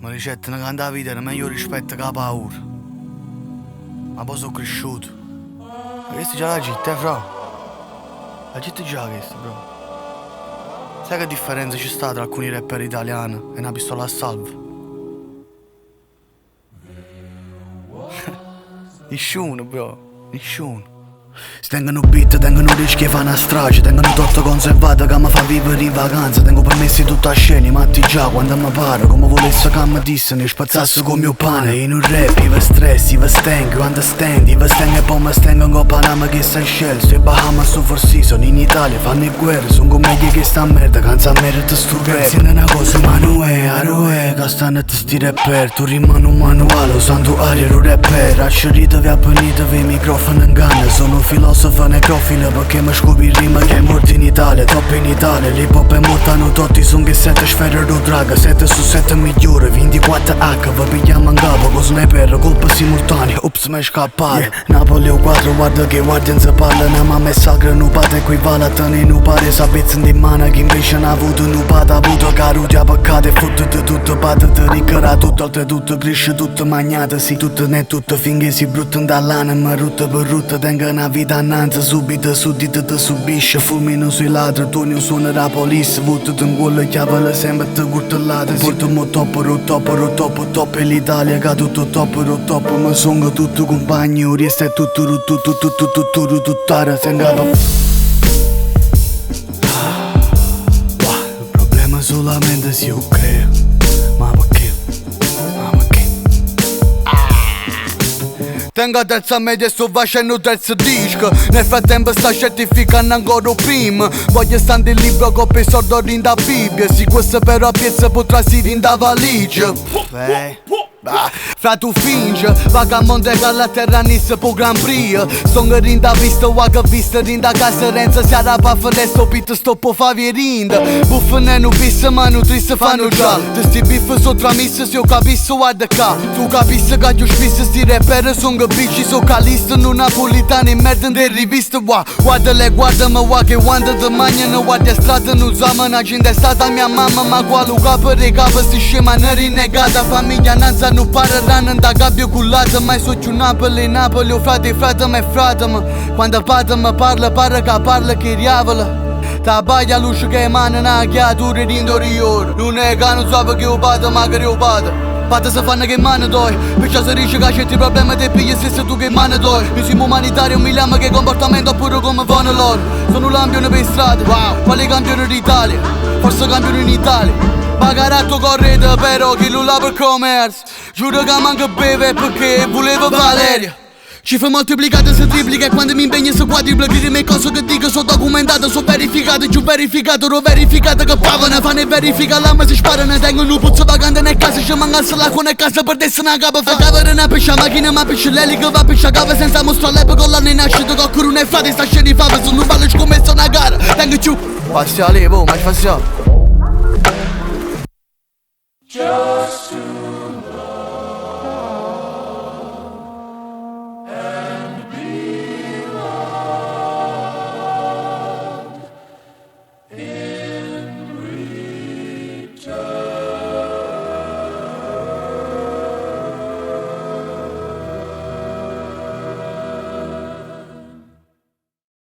Mi ricettano che la vita è meglio rispetto che la paura. Ma poi sono cresciuto. Ma questa è già la città, fra. La città è già questa, bro. Sai che differenza ci sta tra alcuni rapper italiani e una pistola a salvo? Nessuno, bro. Nessuno. Stengono beat, tengono rischi e fanno a strage. Tengono tutto conservato che mi fa vivere in vacanza. Tengo permessi tutta a scena, matti già quando mi pare. Come volesse che mi dissero, ne spazzasse con mio pane. In un rap, io stress, io stengo, you understand. Io stengo e poi mi stengo con Panama che sta in scelto. E Bahamas su Four Seasons, in Italia fanno il guerra. Sono come meglio che sta merda, canza merda sto rap. Pensi una cosa, ma non è, aroe. Che stanno sti rapper, tu rimani un manuale, usando aria lo rapper. Accerito vi appunito, vi microfono in canna. Sono filosofo necrofilo perché mi scopi rima che è morto in Italia, top in Italia. L'hip hop è mortano tutti, sono che 7 sfere do draga, 7 su 7 migliore, 24H, vi pigliamo in capo con sniper, colpa simultanea, ups mi è scappato. Napoli o 4, guarda che guardian se parla, una mamma è sacra, nu pata equivale a tenere nu pare, sapezza di mano che invece n'ha avuto, nu pata avuto, caruti a peccato e fottuto tutto, patata riccara tutto, altre tutto, cresce tutto, magnata, sì, tutto ne tutto, finché si bruttano dall'anima, rutta per rutta, tenga una vita annanza, subito, suddito te subisce, fulmino sui ladri, tu non suona la police, buttati in quello chiave, sempre te curtellate, portami top, e l'Italia che tutto top, ma sono tutto compagno, riesta è tutto, tuttare, sengato. Il problema solamente se io creo, ma perché? Tengo a terza media e sto facendo terzo disco. Nel frattempo sta certificando ancora prima. Voglio stare in libro con i soldi in da Bibbia. Se questo però a piezza potrà essere in da valigia. Fra tu finge, vaga a Monte Carlo a Terranissa po Grand Prix. Sono rinda vista, vaga vista rinda casa Renza. Si arrapa fare sto pit, sto po' favi rinda. Buffa nenu pissa, ma nu triste fanno giallo. Te sti biff so tramisse, se io capisco guarda qua. Tu capisci che io spisse sti rapper sono bici, so calista, non napolitani merda in riviste. Guarda le guarda ma che quando te mangiano, guarda strada non usama una gente è stata mia mamma. Ma quale capo re capo si scema ne rinnegata. Famiglia nanza non pareranno da gabbia cullata. Mai so giù Napoli, o frate ma quando pata mi parla, pare che parla che riavola. Ta baglia luce che emana una chiatura d'interiore. Non è che non so perché ho pata, magari ho pata. Pata se fanno che mano doi, perciò se dice che c'è il problema te pigli stesso tu che mano doi. Io siamo umanitario, mi lama che comportamento pure come fanno loro. Sono un lampione per strada, quali campioni d'Italia? Forse campioni in Italia. Pagaratto correte però chi lo lava per commercio. Giuro che manca beve perché voleva Valeria. Cifre moltiplicate si triplica e quando mi impegno si quadrupla. Che le cose che dico sono documentate, sono verificate, giù verificato, ro verificate che pavano, fanno verifica l'ama si sparano, tengono un puzzo vagante nel caso, ci mancasse l'acqua nel caso perdesse una capa. Fa cavare una pescia macchina, ma pesce l'eli che va pescia cava senza mostrare l'epoca con l'anno in nascita, con corona e frate sta scena di fave, sono un ballo scommesso una gara, tengo giù. Passiale, boh, ma facciamo. Just